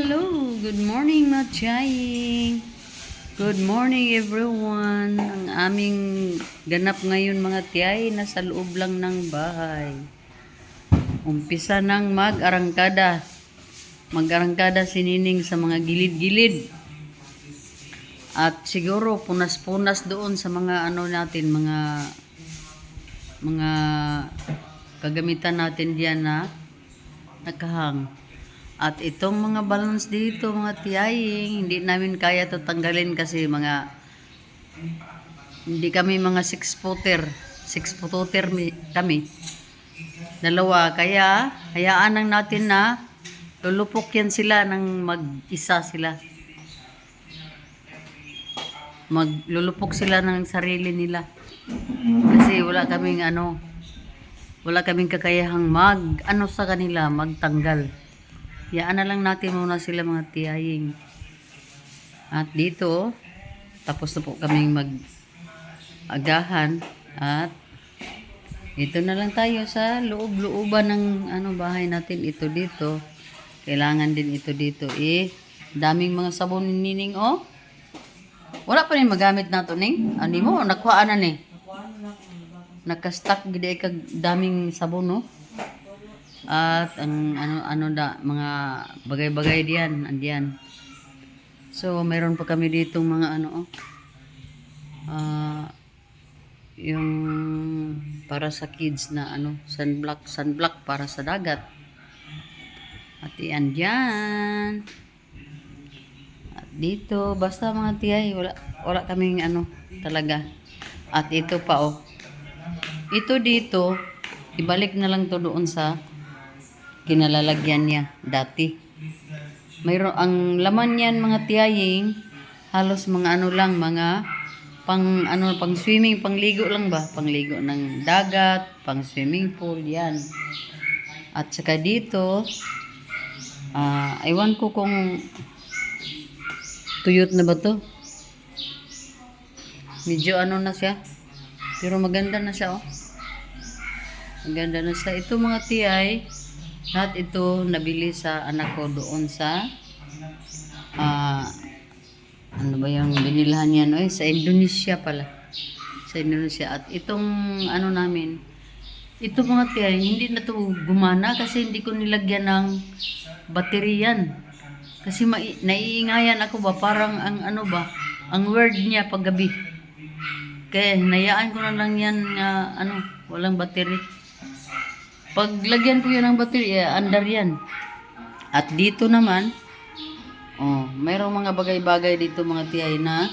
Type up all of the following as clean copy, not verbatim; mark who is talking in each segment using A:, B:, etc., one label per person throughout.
A: Hello! Good morning, Matchaying! Good morning, everyone! Ang aming ganap ngayon, mga tiyay, nasa loob lang ng bahay. Umpisa ng mag-arangkada. Mag-arangkada si Nining sa mga gilid-gilid. At siguro, punas-punas doon sa mga ano natin, mga kagamitan natin diyan na nakahang. At itong mga balloons dito, mga tiyaying, hindi namin kaya to tanggalin kasi hindi kami mga 6-footer. 6-footer kami. Dalawa. Kaya, hayaan lang natin na lulupok yan sila ng mag-isa sila. Maglulupok sila ng sarili nila. Kasi wala kaming kakayahang sa kanila, magtanggal. Hayaan na lang natin muna sila, mga tiyaying. At dito, tapos na po kaming mag-agahan. At ito na lang tayo sa loob-looban ng bahay natin. Ito dito. Kailangan din ito dito. Daming mga sabon ni Nining, oh. Wala pa rin magamit na ito, Ning. Ano mo? Nakuhaan na, ni. Nakastack gid kag daming sabon, no? At ang mga bagay-bagay diyan, andiyan. So, mayroon pa kami dito mga yung para sa kids na sunblock para sa dagat. At iyan diyan. At dito, basta mga tiyay, wala kaming talaga. At ito pa, oh. Ito dito, ibalik na lang to doon sa kinalalagyan niya dati. Mayroon ang laman niyan, mga tiyaying, halos mga mga pang swimming, pangligo lang ba? Pangligo ng dagat, pang swimming pool, yan. At saka dito, ewan ko kung tuyot na ba to? Medyo na siya. Pero maganda na siya, oh. Maganda na siya. Ito, mga tiyay, lahat ito nabili sa anak ko doon sa ano ba yung binilahan niya, no? Sa Indonesia pala. Sa Indonesia. At itong namin, ito, mga tiyay, hindi na to gumana kasi hindi ko nilagyan ng bateryan. Kasi naiingayan ako ba, parang ang word niya paggabi. Kaya hinayaan ko na lang yan na walang battery. Paglagyan ko yan ng battery, andar yan. At dito naman, mayroong mga bagay-bagay dito, mga tiyay, na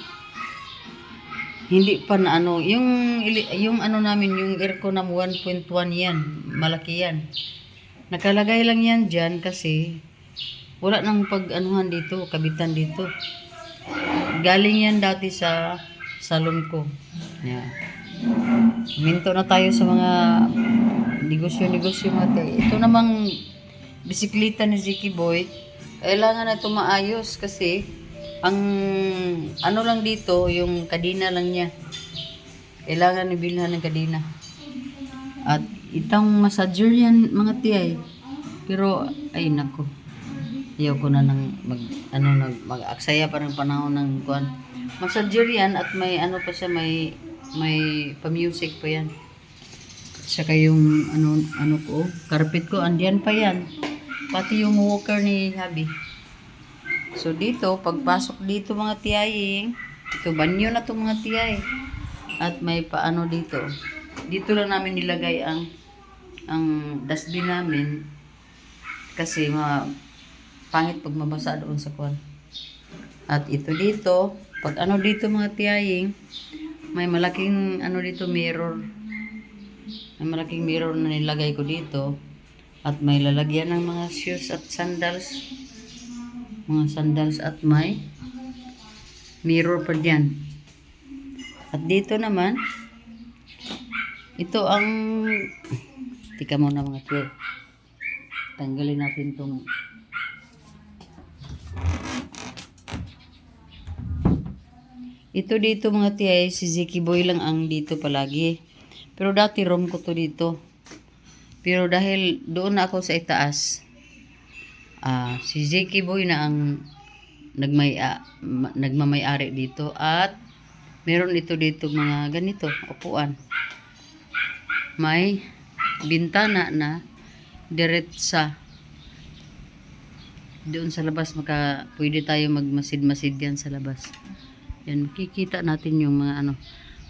A: hindi pa na yung namin, yung aircon na 1.1 yan, malaki yan. Nakalagay lang yan dyan kasi wala nang pag-anuhan dito, kabitan dito. Galing yan dati sa salon ko. Yeah. Minto na tayo sa mga negosyo-negosyo, mga tiyay. Ito namang bisikleta ni Ziki Boy, kailangan na ito maayos kasi ang lang dito, yung kadena lang niya. Kailangan ibilhan ng kadena. At itong massager yan, mga tiyay. Pero, ay nako. Ayaw ko na mag-aksaya pa ng panahon ng kuwan. Massager yan at may pa siya, may pa-music pa yan. Saka yung ko, carpet ko, andiyan pa yan. Pati yung walker ni Habi. So dito, pagpasok dito, mga tiyaying, ito banyo na to, mga tiyay. At may paano dito. Dito lang namin nilagay ang dustbin namin kasi pangit pag mabasa doon sa kwan. At ito dito, pag dito, mga tiyaying, may malaking dito mirror. May malaking mirror na nilagay ko dito. At may lalagyan ng mga shoes at sandals. Mga sandals at may mirror pa dyan. At dito naman, ito ang tika muna, mga tiyay. Tanggalin natin itong ito dito, mga tiyay, si Ziki Boy lang ang dito palagi. Pero dati room ko to dito. Pero dahil doon na ako sa itaas, Si Zeki Boy na ang nagmamay-ari dito at meron ito dito mga ganito upuan. May bintana na diretsa doon sa labas, pwede tayo magmasid-masid yan sa labas. Yan, makikita natin yung mga ano.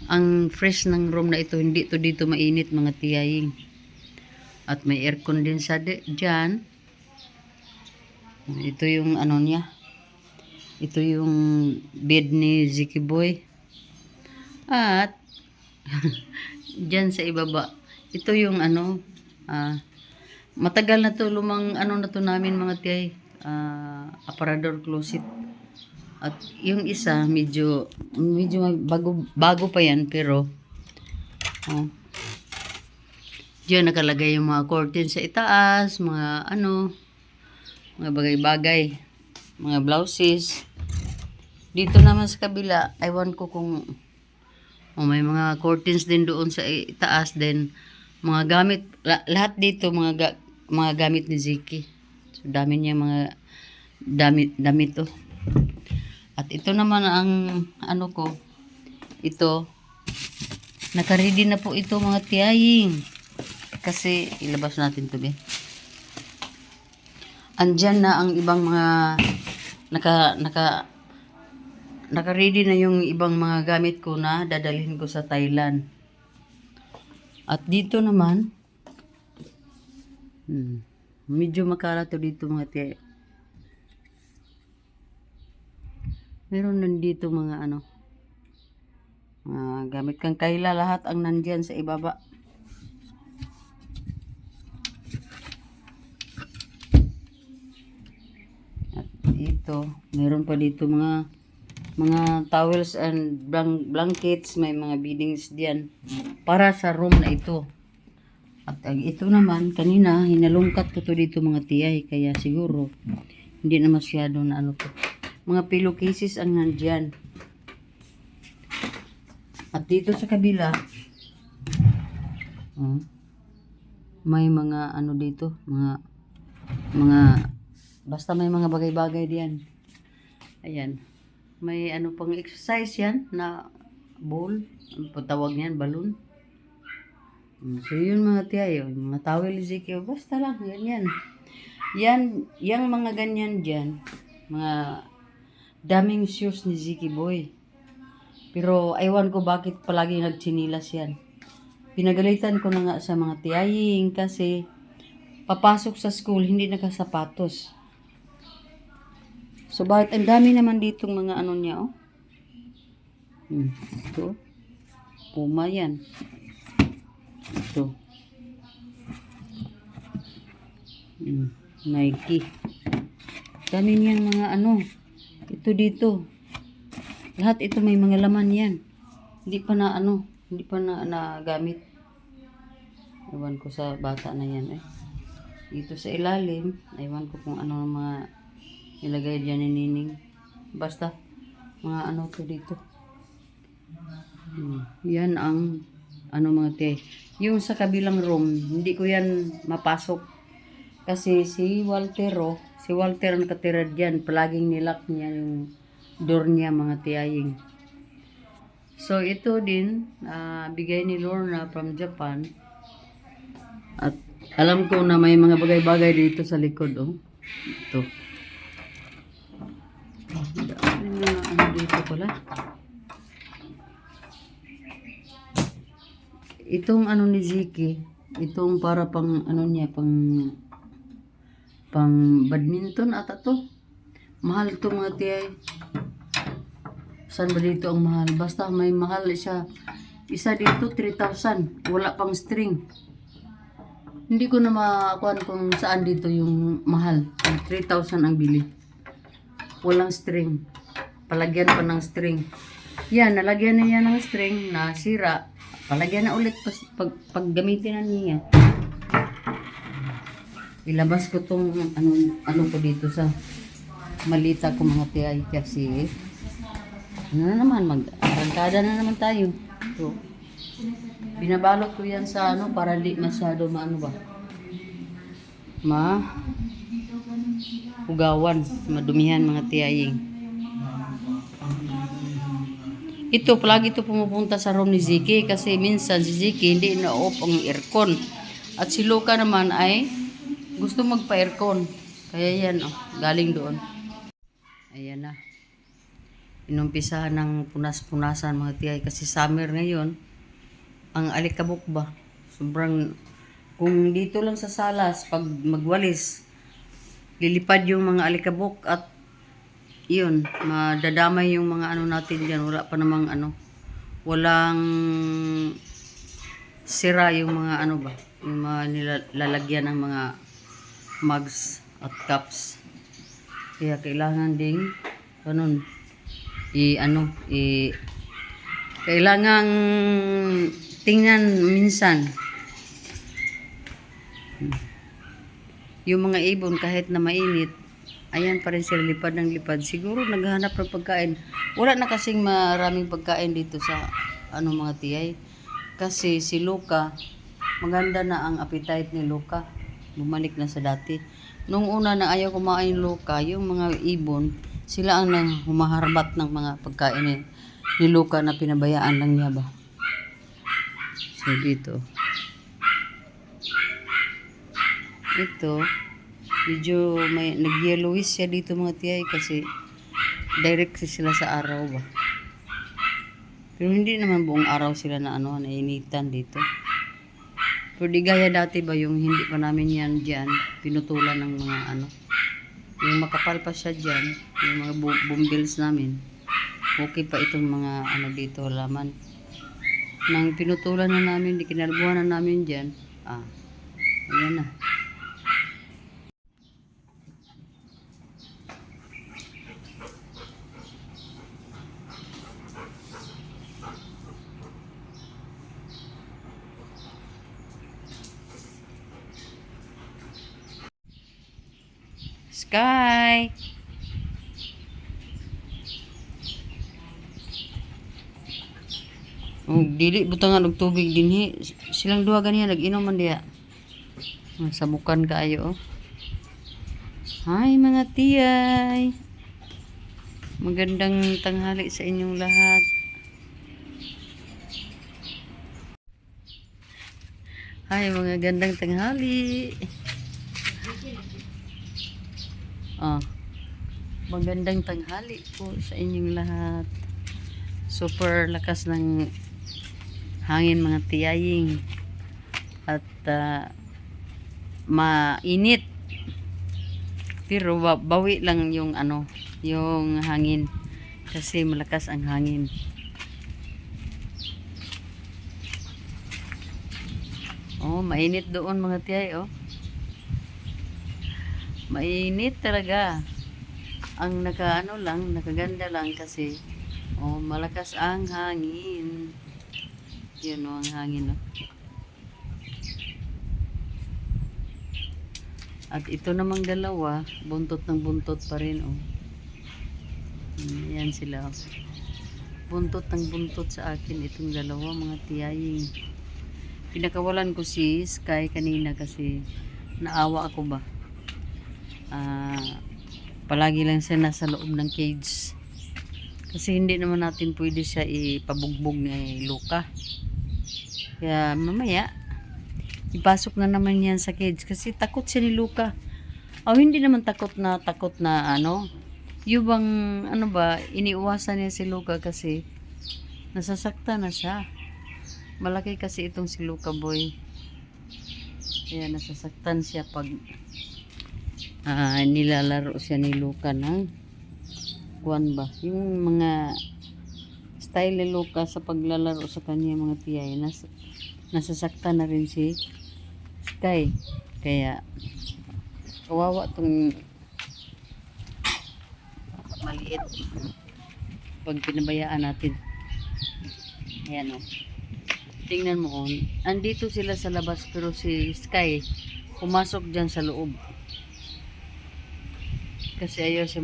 A: Ang fresh ng room na ito, hindi to dito mainit mga tiyaying. At may aircon din sa dyan. Ito yung ano niya. Ito yung bed ni Zeki Boy. At dyan sa ibaba, ito yung ano, matagal na to, lumang ano na to namin mga tiyay, aparador closet. At yung isa medyo bago pa yan, pero diyan nakalagay yung mga curtain sa itaas, mga ano, mga bagay-bagay, mga blouses. Dito naman sa kabila, ewan ko kung may mga curtains din doon sa itaas din, mga gamit, lahat dito mga gamit ni Zeki. So dami niya mga damit to. At ito naman ang ano ko, ito naka-ready na po ito mga tiyaying. Kasi ilabas natin to be. Andyan na ang ibang mga naka-ready na yung ibang mga gamit ko na dadalhin ko sa Thailand. At dito naman medyo makala to dito mga tiyay. Meron nandito mga ano, gamit kang kaila, lahat ang nandyan sa ibaba. At ito, meron pa dito mga towels and blankets, may mga beddings diyan para sa room na ito. At ito naman, kanina hinalungkat ko to dito mga tiyay, kaya siguro hindi na masyado na ano to. Mga pillowcases ang nandyan. At dito sa kabila, may mga ano dito, mga basta may mga bagay-bagay diyan. Ayan. May ano pang exercise yan na ball. Ano po tawag niyan? Balloon. So yun mga tiyayo, mga towel Zeki, basta lang, ganyan. Yang mga ganyan dyan, mga daming shoes ni Zeki Boy. Pero aywan ko bakit palagi nagtsinilas yan. Pinagalitan ko na nga sa mga tiyaying kasi papasok sa school hindi nakasapatos. So bakit ang dami naman ditong mga ano niya, oh. Ito. Puma yan. Ito. Nike. Dami niyang mga ano. Ito dito. Lahat ito may mga laman yan. Hindi pa na nagamit. Ewan ko sa bata na yan Dito sa ilalim, ewan ko kung ano mga ilagay dyan ni Nining. Basta, mga ano to dito. Yan ang ano mga te. Yung sa kabilang room, hindi ko yan mapasok. Kasi si Walter ang nakatira dyan. Palaging nilak niya yung door niya mga tiyaying. So ito din, bigay ni Lorna from Japan. At alam ko na may mga bagay-bagay dito sa likod, oh. Ito. Ano dito pala? Itong ano ni Zeki, itong para pang ano niya, pang badminton ata to. Mahal to mga tiyay. Saan ba dito ang mahal? Basta may mahal siya. Isa dito 3,000. Wala pang string. Hindi ko na makuhan kung saan dito yung mahal. 3,000 ang bili. Walang string. Palagyan pa ng string. Yan, nalagyan na yan ng string na sira. Palagyan na ulit pag gamitin na niya. Ilabas ko tong ano ko dito sa malita ko mga tiyay kasi ano na naman, mag-arangkada na naman tayo. So, binabalot ko yan sa para di masyado maano ba. ugawan, madumihan mga tiyaying. Ito, palagi ito pumupunta sa room ni Ziki kasi minsan si Ziki hindi na-off ang aircon. At si Luca naman ay gusto magpa-aircon. Kaya yan, oh, galing doon. Ayan na. Inumpisahan ng punas-punasan mga tiyay kasi summer ngayon. Ang alikabok ba? Sobrang, kung dito lang sa salas, pag magwalis, lilipad yung mga alikabok at yun, madadamay yung mga ano natin dyan. Wala pa namang ano, walang sira yung mga ano ba, yung mga nilalagyan ng mga mugs at cups. Kaya kailangan ding ganun, kailangan tingnan minsan yung mga ibon kahit na mainit. Ayan pa rin sila, lipad ng lipad. Siguro naghahanap ng pagkain. Wala na kasing maraming pagkain dito sa ano mga tiyay. Kasi si Luca, maganda na ang appetite ni Luca. Bumalik na sa dati. Nung una na ayaw kumain Luca, yung mga ibon, sila ang humaharbat ng mga pagkain ni Luca na pinabayaan lang niya ba. So dito. Ito. Medyo may nag-yellowish siya dito mga tiyay kasi direct sila sa araw ba. Pero hindi naman buong araw sila na ano, nainitan dito. Pero di gaya dati ba yung hindi pa namin yan dyan, pinutulan ng mga ano. Yung makapal pa siya dyan, yung mga bumbills namin. Okay pa itong mga ano dito, laman. Nang pinutulan na namin, di kinalbuhan na namin dyan. Ayan na. Sky. Oh, dili butangan og tubig dinhi. Silang duha ganiya nag-inom man diha. Samukan kaayo oh. Hi mga tiyay. Magandang tanghali sa inyong lahat. Hi mga gandang tanghali. Magandang tanghali po sa inyong lahat. Super lakas ng hangin mga tiyaying at mainit, pero bawi lang yung ano, yung hangin kasi malakas ang hangin. Mainit doon mga tiyay mainit talaga. Ang nakaganda lang kasi malakas ang hangin. Yun ang hangin At ito namang dalawa, buntot ng buntot pa rin Yan sila buntot ng buntot sa akin itong dalawa mga tiyaying. Pinakawalan ko si Sky kanina kasi naawa ako ba. Palagi lang siya nasa loob ng cage kasi hindi naman natin pwede siya ipabugbog ni Luca. Kaya mamaya ipasok na naman yan sa cage kasi takot siya ni Luca. Hindi naman takot na ano, yung bang ano ba, iniiwasan niya si Luca kasi nasasaktan na siya. Malaki kasi itong si Luca boy, kaya nasasaktan siya pag nilalaro siya ni Luca ng kuwan ba, yung mga style ni Luca sa paglalaro sa kanya mga tiyay. Nasasaktan na rin si Sky, kaya kawawa tong maliit pag pinabayaan natin. Ayan tingnan mo andito sila sa labas pero si Sky pumasok dyan sa loob kasi ayaw siya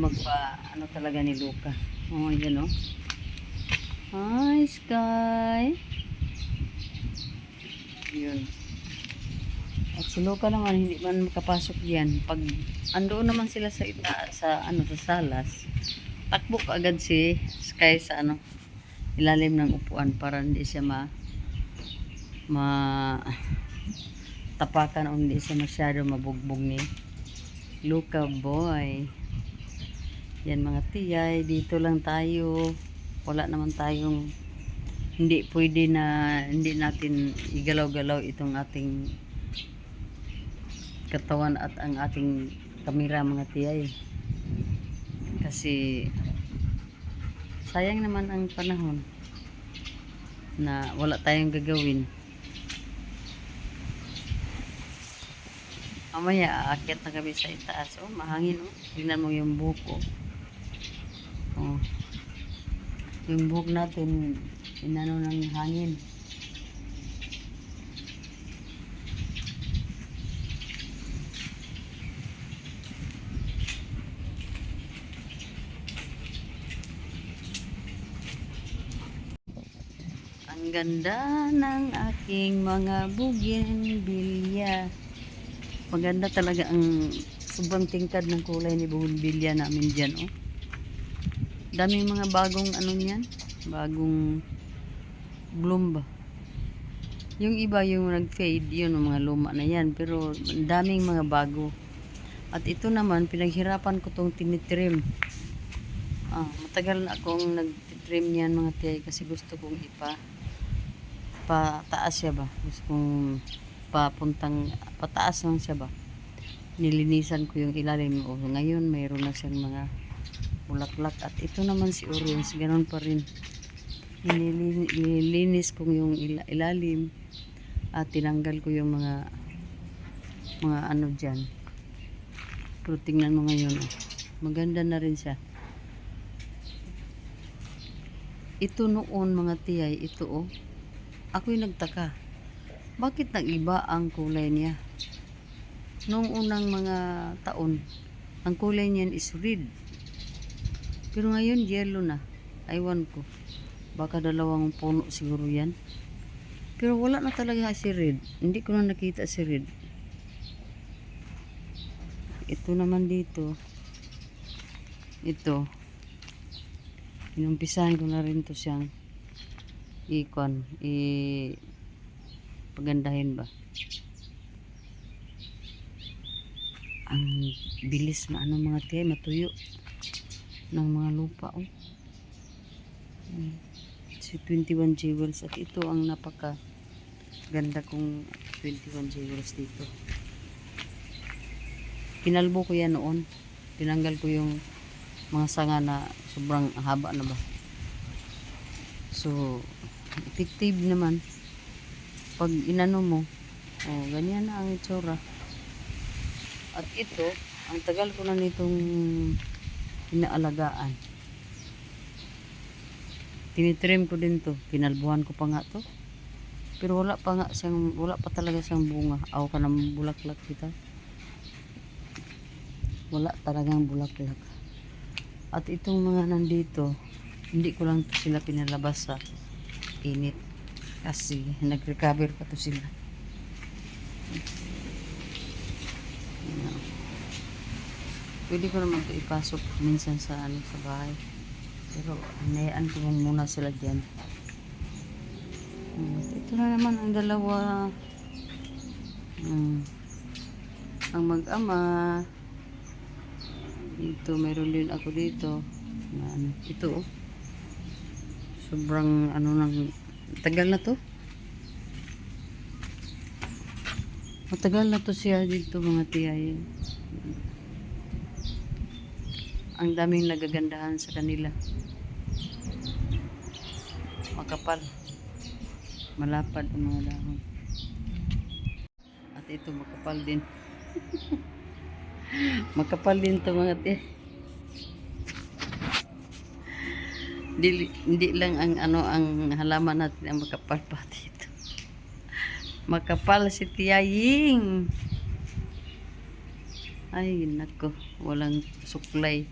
A: ano talaga ni Luca. Yan Hi Sky. Yun. At si Luca naman hindi man makapasok diyan pag Andoon naman sila sa sa ano sa salas. Takbo agad si Sky sa ano ilalim ng upuan para hindi siya ma tapakan o hindi siya masyado mabugbog ni Luca boy. Yan mga tiyay, dito lang tayo. Wala naman tayong hindi pwede na hindi natin igalaw-galaw itong ating katawan at ang ating kamera mga tiyay. Kasi sayang naman ang panahon na wala tayong gagawin. Mamaya aakyat na kami sa itaas. Oh, mahangin oh. Tingnan mo yung buhok ko. Oh. Yung buhok natin inano ng hangin. Ang ganda ng aking mga bougainvillea. Maganda talaga ang sobrang tingkad ng kulay ni bougainvillea namin dyan. Oh. Daming mga bagong ano niyan. Bagong bloom ba. Yung iba yung nag-fade yun, yung mga luma na yan. Pero daming mga bago. At ito naman, pinaghirapan ko tong tinitrim. Matagal na akong nag-trim yan mga tiyay kasi gusto kong pataas siya ba. Gusto kong pataas lang siya ba. Nilinisan ko yung ilalim. O, ngayon mayroon na siyang mga bulaklak. At ito naman si orange, ganon pa rin. Nililinis ko yung ilalim at tinanggal ko yung mga ano dyan. Pero tingnan mo ngayon, maganda na rin siya. Ito noon mga tiyay, ito oh, ako'y nagtaka, bakit nag-iba ang kulay niya? Noong unang mga taon, ang kulay niyan is red. Pero ngayon yellow na. Aywan ko. Baka dalawang puno siguro yan. Pero wala na talaga si red. Hindi ko na nakita si red. Ito naman dito. Ito. Inumpisahan ko na rin to siyang pagandahin ba. Ang bilis maano mga tiyay, matuyo ng mga lupa oh. Si 21 jewels at ito ang napaka ganda kong 21 jewels dito. Kinalbo ko yan noon. Tinanggal ko yung mga sanga na sobrang haba na ba. So effective naman pag inano mo. Oh, ganyan na ang itsura. At ito, ang tagal ko na nitong inaalagaan. Tinitrim ko din to. Kinalbuhan ko pa nga to. Pero wala pa talaga siyang bunga. Aw ka ng bulaklak kita. Wala talagang bulaklak. At itong mga nandito, hindi ko lang to sila pinalabas sa init. Kasi nag-recover pa to sila. Pwede ko naman ito ipasok minsan sa bahay. Pero hinayaan ko muna sila dyan. Ito na naman ang dalawa. Ang mag-ama. Ito, meron din ako dito. Ito oh. Sobrang tagal na to. Matagal na to siya dito mga tiyay. Ang daming nagagandahan sa kanila. Makapal. Malapad ang mga dahon. At ito makapal din. Makapal din to mga tiyay. Hindi lang ang halaman natin ang makapal pa dito. Makapal si tiyaying. Ay nako, walang suklay.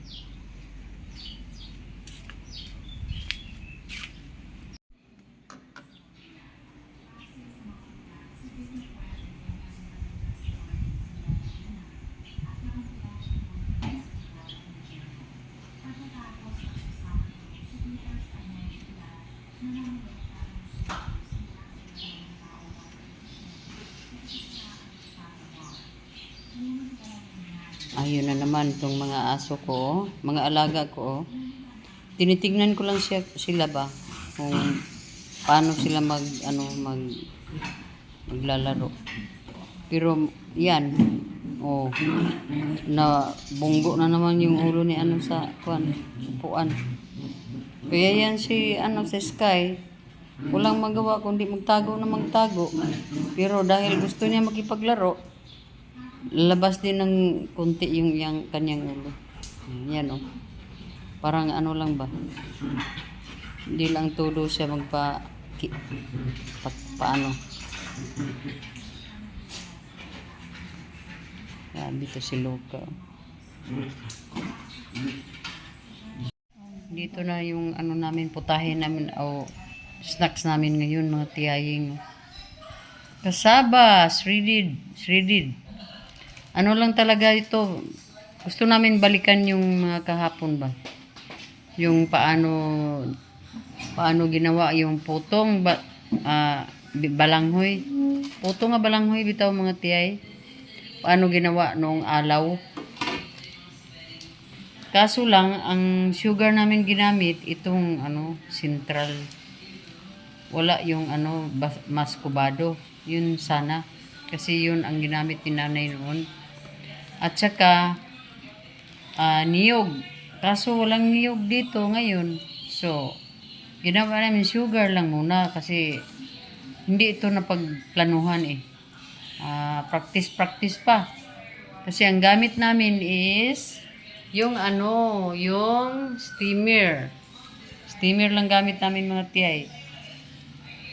A: naman tong mga aso ko, mga alaga ko. Tinitignan ko lang sila ba kung paano sila maglalaro. Pero yan, oh, na bunggo na naman yung ulo ni sa upuan. Kaya yan si sa Sky, walang magawa kundi magtago na magtago. Pero dahil gusto niya makipaglaro, lalabas din ng konti yung kanyang ulo. Yan oh. Parang lang ba? Hindi lang todo siya paano. Grabe to si Luca. Dito na yung namin, putahe namin o snacks namin ngayon, mga tiyaying. Kasaba, shredded. Lang talaga ito. Gusto namin balikan yung mga kahapon ba? Yung paano ginawa yung putong balanghoy. Putong nga balanghoy bitaw mga tiyay. Paano ginawa noong alaw. Kaso lang, ang sugar namin ginamit, itong Central. Wala yung mas kubado. Yun sana. Kasi yun ang ginamit ni nanay noon. At saka, niyog. Kaso walang niyog dito ngayon. So, ginawa namin sugar lang muna kasi hindi ito napagplanuhan eh. Practice pa. Kasi ang gamit namin is yung yung steamer. Steamer lang gamit namin mga tiyay.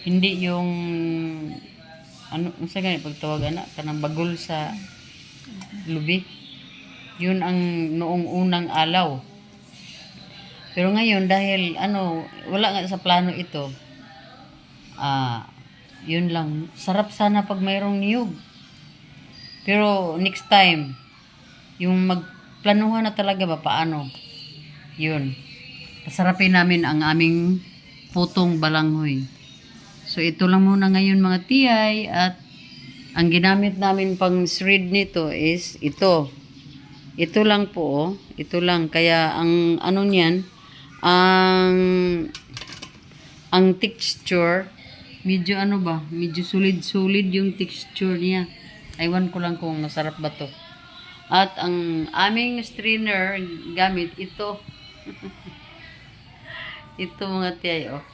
A: Hindi yung sa ganyan pagtawag kanang bagol sa lubi. Yun ang noong unang alaw. Pero ngayon dahil wala nga sa plano ito. Yun lang. Sarap sana pag mayroong niyog. Pero next time, yung magplanuhan na talaga ba paano? Yun. Pasarapin namin ang aming putong balanghoy. So ito lang muna ngayon mga tiyay, at ang ginamit namin pang shred nito is ito. Ito lang po, ito lang. Kaya ang niyan, ang texture, medyo medyo solid yung texture niya. Aywan ko lang kung masarap ba to. At ang aming strainer gamit ito. Ito mga tiyay, oh.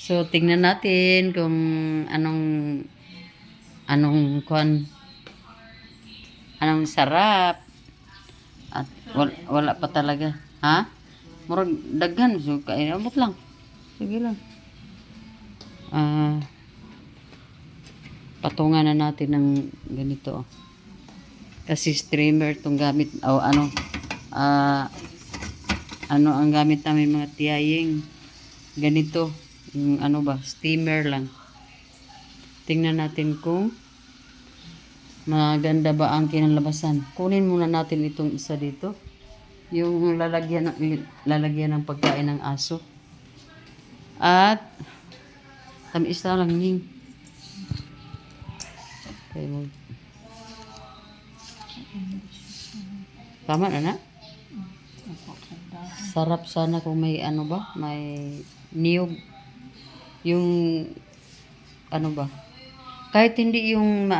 A: So tingnan natin kung anong sarap. At wala pa talaga. Ha? Murag daghan. So, abot lang. Sige lang. Patungan na natin ng ganito. Kasi streamer itong gamit. Ang gamit namin mga tiyaying. Ganito. Yung steamer lang. Tingnan natin kung maganda ba ang kinalabasan. Kunin muna natin itong isa dito. Yung lalagyan ng pagkain ng aso. At tamis na lang ning. Okay, tama na. Sarap sana kung may may niyog. Yung kahit hindi yung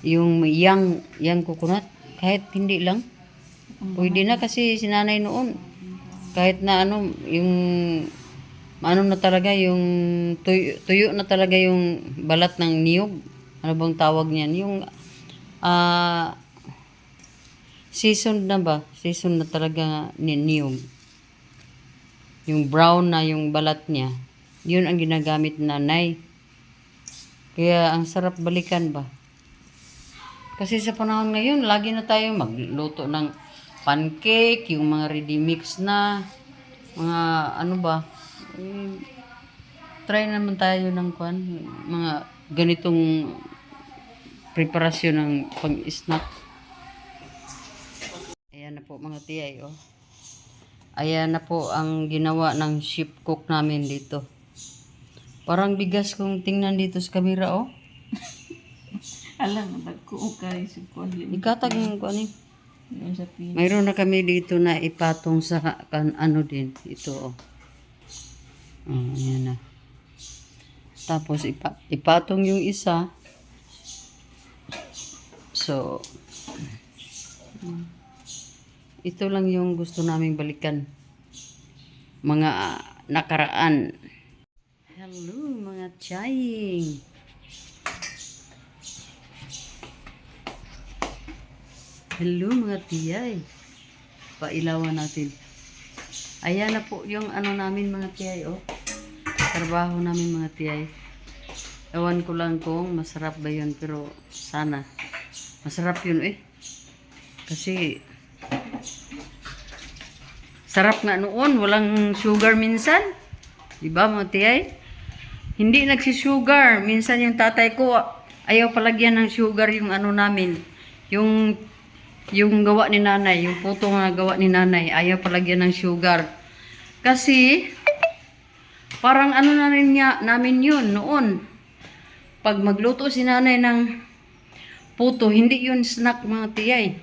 A: yung yang coconut, kahit hindi lang pwede na, kasi sinanay noon kahit na yung na talaga yung tuyo na talaga yung balat ng niyog. Ano bang tawag niyan? Yung season na talaga ni niyog. Yung brown na yung balat niya. Yun ang ginagamit nanay. Kaya ang sarap balikan ba. Kasi sa panahon ngayon, lagi na tayo magluto ng pancake, yung mga ready mix na, mga try naman tayo ng mga ganitong preparasyon ng pang-snack. Ayan na po mga tiyay, oh. Ayan na po ang ginawa ng chef cook namin dito. Parang bigas kung tingnan dito sa camera, oh.
B: Alang, nagkuo ka rin si Kuan.
A: Ikatag ng kuan ni.
B: Yung sa pin.
A: Mayroon na kami dito na ipatong sa ano din. Ito, oh. Yan na. Tapos, ipatong yung isa. So, ito lang yung gusto naming balikan. Mga nakaraan. Hello, mga chaying. Hello, mga tiyay. Pailawan natin. Ayan na po yung ano namin, mga tiyay, oh. Trabaho namin, mga tiyay. Ewan ko lang kung masarap ba yun, pero sana. Masarap yun, eh. Kasi, sarap nga noon. Walang sugar minsan. Diba, mga tiyay? Hindi nagsisugar. Minsan yung tatay ko, ayaw palagyan ng sugar yung ano namin. Yung gawa ni nanay, yung puto nga gawa ni nanay, ayaw palagyan ng sugar. Kasi, parang ano na rin niya, namin yun noon. Pag magluto si nanay ng puto, hindi yun snack, mga tiyay.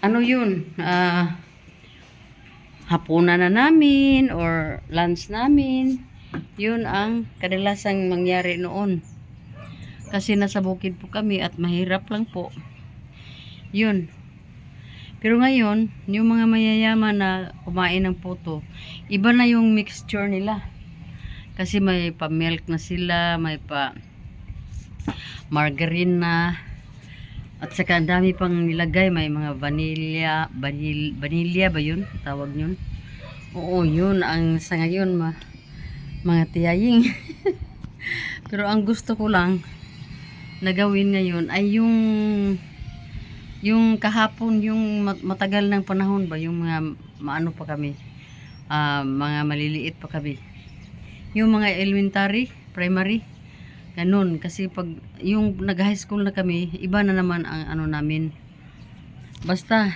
A: Ano yun? Hapunan na namin or lunch namin. Yun ang kadalasang mangyari noon. Kasi nasa bukid po kami at mahirap lang po. Yun. Pero ngayon, yung mga mayayaman na kumain ng puto, iba na yung mixture nila. Kasi may pa-milk na sila, may pa margarine na, at saka ang dami pang nilagay, may mga vanilla ba yun? Tawag yun? Oo, yun ang sa ngayon mga tiyaying. Pero ang gusto ko lang na gawin ngayon ay yung kahapon, yung matagal ng panahon ba, yung mga maano pa kami, mga maliliit pa kami. Yung mga elementary, primary, ganun. Kasi pag yung nag-high school na kami, iba na naman ang ano namin. Basta,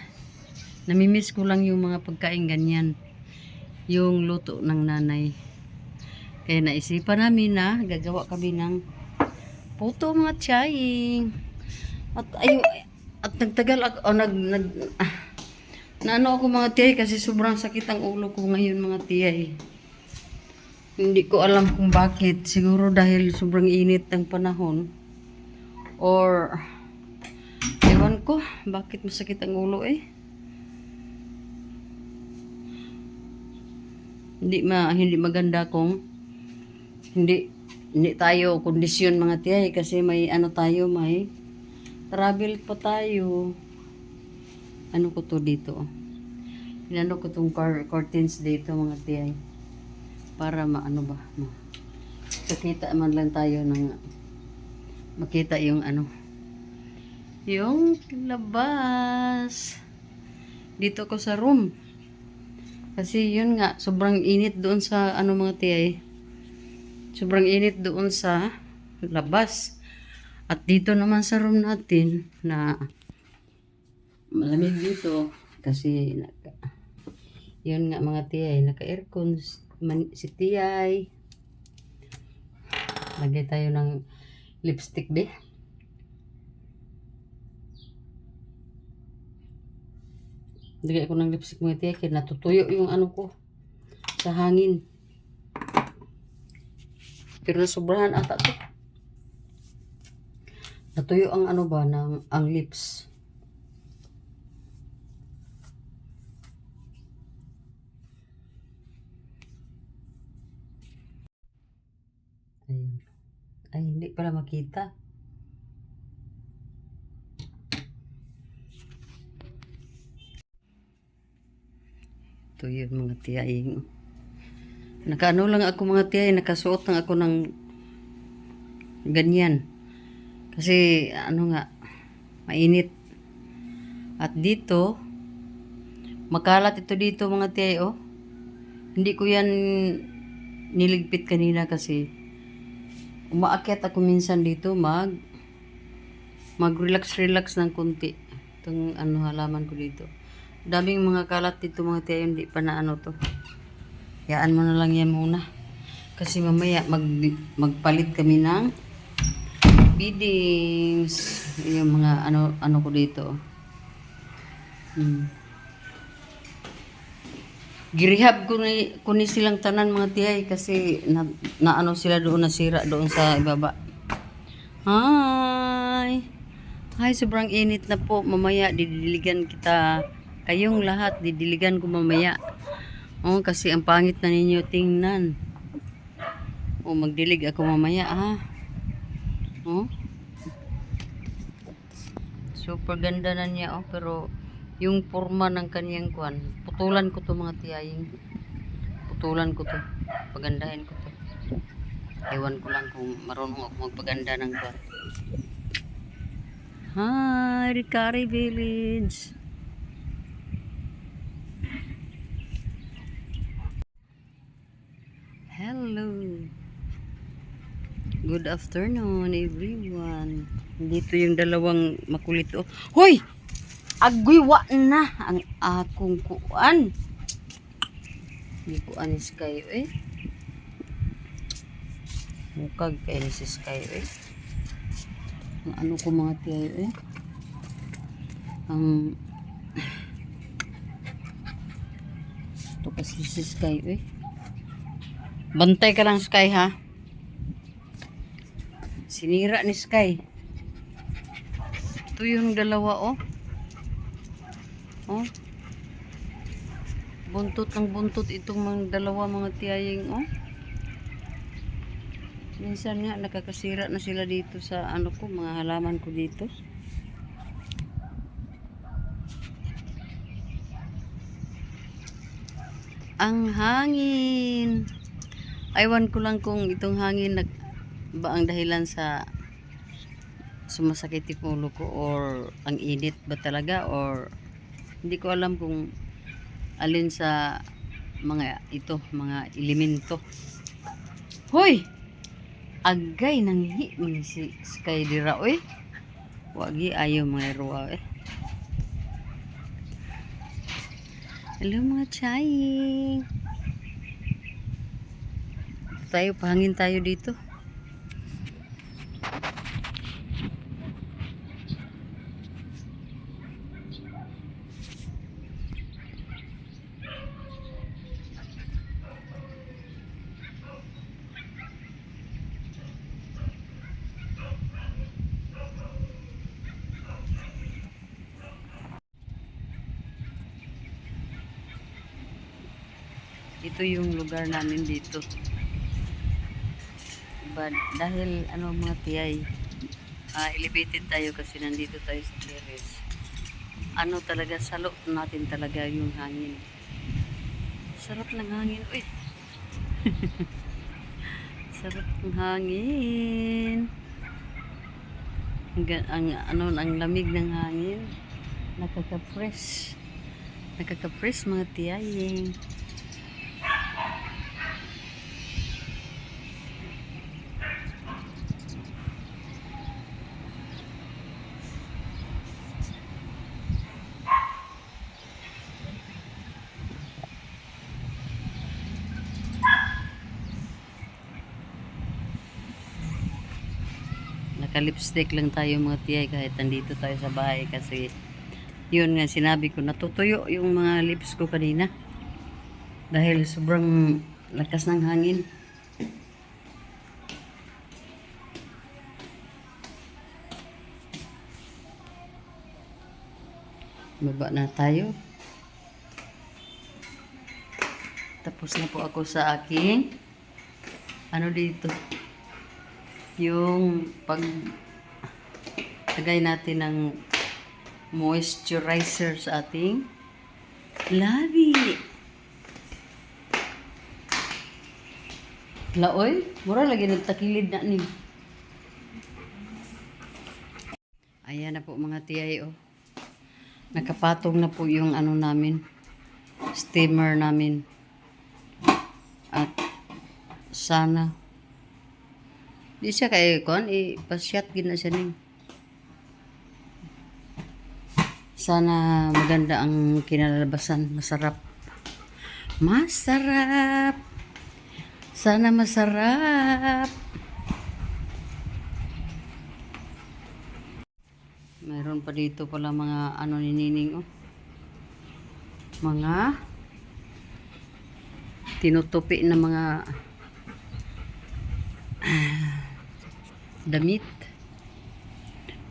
A: namimiss ko lang yung mga pagkain ganyan. Yung luto ng nanay. Kaya naisipan namin na gagawa kami ng puto, mga tiyaying. At nagtagal ako, naano ako, mga tiyay, kasi sobrang sakit ang ulo ko ngayon, mga tiyay. Hindi ko alam kung bakit. Siguro dahil sobrang init ng panahon. Or, ewan ko, bakit masakit ang ulo eh. Hindi maganda kung hindi tayo kondisyon, mga tiyay, kasi may ano tayo, may travel pa tayo. Ano ko to dito? Inano ko tong curtains dito, mga tiyay. Para maano ba? Makita man lang tayo ng makita yung ano. Yung labas. Dito ko sa room. Kasi yun nga, sobrang init doon sa ano, mga tiyay. Sobrang init doon sa labas. At dito naman sa room natin na malamig dito kasi yun nga, mga tiyay, naka-aircon si tiyay. Lagay tayo ng lipstick be. Lagay ko ng lipstick, mga tiyay, kaya natutuyo yung ano ko sa hangin. Pero sobrahan ata to. Natuyo ang ano ba, ang lips. Ayun. Ay, hindi pala makita. Ito yun, mga tiyaying. Nakaano lang ako, mga tiyay, nakasuot lang ako ng ganyan. Kasi ano nga, mainit. At dito, makalat ito dito, mga tiyay, oh. Hindi ko yan niligpit kanina kasi umaakyat ako minsan dito mag-relax ng kunti. Itong ano, halaman ko dito. Daming mga kalat dito, mga tiyay, hindi pa na ano to. Hayaan mo na lang yan muna. Kasi mamaya magpalit kami ng feedings. Yung mga ano ko dito. Girehab ko ni silang tanan mga tiyay kasi na ano sila doon, nasira doon sa ibaba. Hi! Hi, sobrang init na po. Mamaya didiligan kita. Kayong lahat didiligan ko mamaya. Oh, kasi ang pangit na ninyo tingnan. Oh, magdilig ako mamaya ha. Oh. Super ganda na niya oh, pero yung forma ng kaniyang kwan, putulan ko to mga tiyaying. Putulan ko to. Pagandahin ko to. Ewan ko lang kung marunong ako magpaganda ng kwan. Hi, Ricari Village. Hello. Good afternoon, everyone. Dito yung dalawang makulit oh. Hoy! Agwiwa na ang akong kuan. Di ko anis kayo eh. Mukag kayo si kayo eh. Ang ano ko mga tiyayo eh. Ang ito kasi si Sky eh. Bantay ka lang Sky ha. Sinira ni Sky. Ito yung dalawa oh. Oh. Buntot ng buntot itong mga dalawa mga tiyaying oh. Minsan nga nakakasira na sila dito sa ano ko, mga halaman ko dito. Ang hangin. Aywan ko lang kung itong hangin ba ang dahilan sa sumasakit yung ulo ko or ang init ba talaga or hindi ko alam kung alin sa mga mga elemento. Hoy! Agay nang hi si Sky dira oy. Wagi ayo mga ruwa eh. Hello mga chaying. Pahangin tayo dito. Ito yung lugar namin dito. But dahil ano mga tiyay, elevated tayo kasi nandito tayo sa terrace. Ano talaga, salot natin talaga yung hangin. Sarap ng hangin. Uy! Sarap ng hangin. Ang lamig ng hangin. Nakaka-fresh. Nakaka-fresh mga tiyay. Naka-lipstick lang tayo mga tiyay kahit nandito tayo sa bahay kasi yun nga sinabi ko, natutuyo yung mga lips ko kanina dahil sobrang lakas ng hangin. Baba na tayo. Tapos na po ako sa aking ano dito, yung lagay natin ng moisturizer sa ating labi. Laoy, mura lagi nagtakilid na ni. Ayan na po mga tiyay oh. Nakapatong na po yung ano namin, steamer namin. At sana di siya kay kon ipasyat gid na siya ning. Sana maganda ang kinalabasan, masarap. Masarap. Sana masarap. Mayroon pa dito pala mga ano ni Nining, oh. Mga tinutupi na mga damit.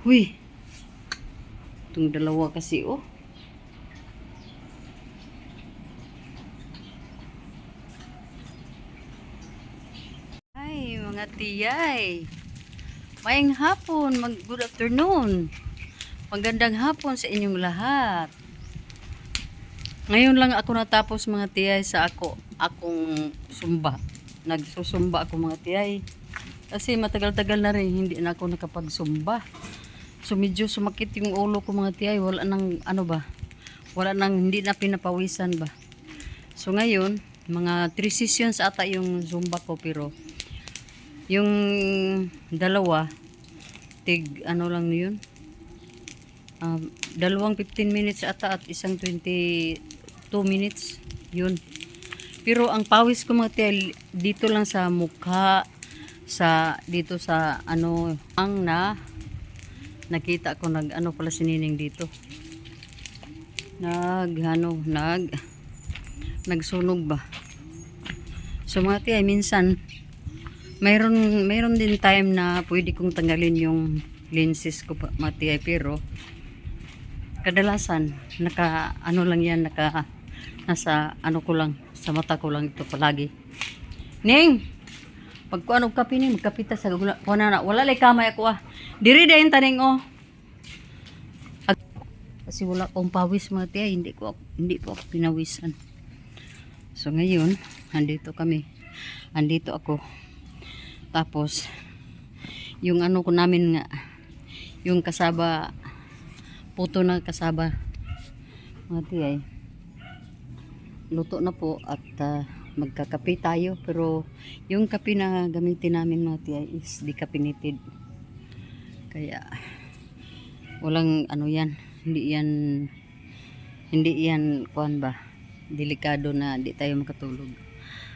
A: Huy. Itong dalawa kasi, oh. Ay, mga tiyay. Mayang hapon, good afternoon. Magandang hapon sa inyong lahat. Ngayon lang ako natapos mga tiyay sa akong sumba. Nagsusumba ako mga tiyay. Kasi matagal-tagal na rin hindi na ako nakapagsumba. So medyo sumakit yung ulo ko mga tiyay. Wala nang ano ba? Wala nang hindi na pinapawisan ba. So ngayon, mga 3 sessions ata yung zumba ko pero yung dalawa ano lang yun. Dalawang 15 minutes ata at isang 22 minutes yun. Pero ang pawis ko mga tiyay dito lang sa mukha, dito sa ano ang nakita ko ano pala si Nining dito. Nagsunog ba. So mga tiyay minsan mayroon din time na pwede kong tanggalin yung lenses ko mga tiyay pero kadalasan ano lang yan nasa ano ko lang sa mata ko lang ito palagi. Ning pag ko ano kape ni magkapita sa wala lay kamay ako diri dayon taning kasi wala akong pawis mga tiya hindi ko ako pinawisan. So ngayon andito ako tapos yung ano ko namin nga yung kasaba puto na kasaba mga tiyay luto na po at magkakape tayo pero yung kape na gamitin namin mga tiyay is decaffeinated kaya walang ano yan hindi yan kuan ba delikado na di tayo makatulog.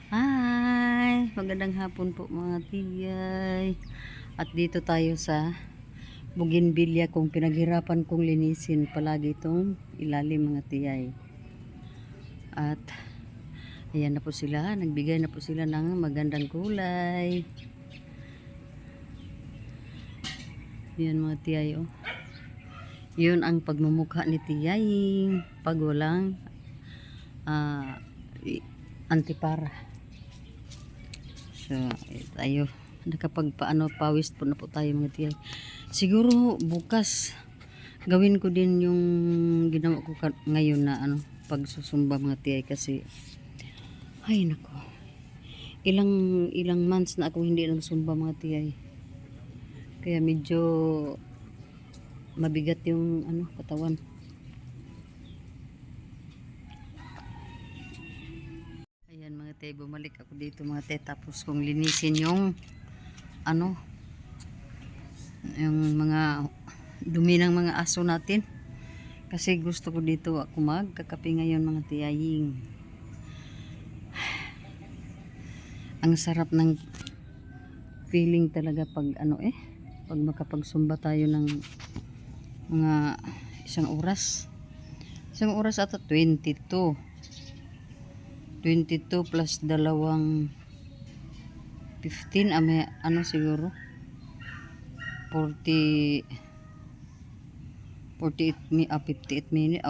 A: Hi, magandang hapon po mga tiyay at dito tayo sa bougainvillea kung pinaghirapan kong linisin palagi itong ilalim mga tiyay. At ayan na po sila, nagbigay na po sila ng magandang kulay. Yan mga tiyay oh. Yun ang pagmumukha ni tiyay pag walang antipara. So tayo nakapagpaano pawis po na po tayo mga tiyay. Siguro bukas gawin ko din yung ginawa ko ngayon na pagsusumba mga tiyay kasi ay nako ilang months na ako hindi nagsumba mga tiyay kaya medyo mabigat yung katawan. Ayan mga tiyay bumalik ako dito mga tiyay tapos kong linisin yung yung mga dumi ng mga aso natin kasi gusto ko dito ako magkakape ngayon mga tiyaying. Ang sarap ng feeling talaga pag pag makapagsumba tayo ng mga isang oras ata 22 plus dalawang 15 siguro 58 minutes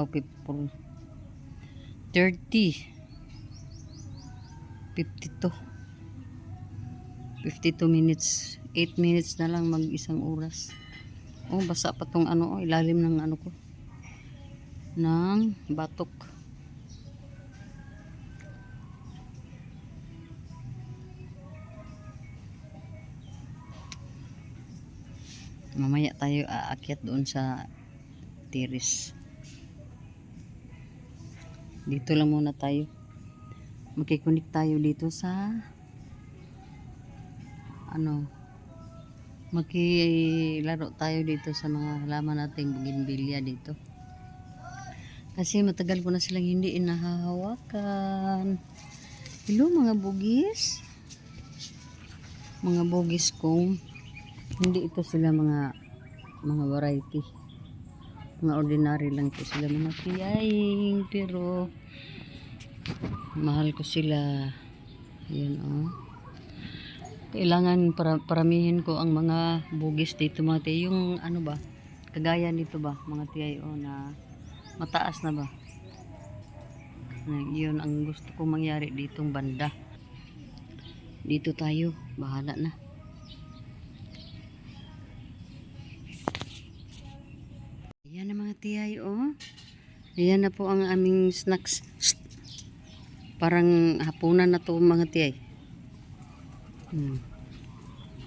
A: 52 minutes 8 minutes na lang mag isang oras. Basa pa tong ilalim ng ko ng batok. Mamaya tayo aakyat doon sa terrace. Dito lang muna tayo. Makikunik tayo dito sa makilaro tayo dito sa mga halaman nating bougainvillea dito. Kasi matagal ko na silang hindi inahahawakan. Hello mga bugis. Mga bugis kong hindi ito sila mga variety. Mga ordinary lang po sila mga tiyaying. Pero mahal ko sila. Ayan oh. Kailangan paramihin ko ang mga bugis dito mga tiyay. Yung ano ba, kagaya dito ba mga tiyay oh, na mataas na ba. Yun ang gusto kong mangyari ditong banda. Dito tayo, bahala na. Ayan na mga tiyay oh. Ayan na po ang aming snacks. Parang hapunan na to mga tiyay.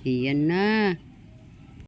A: Ayan na.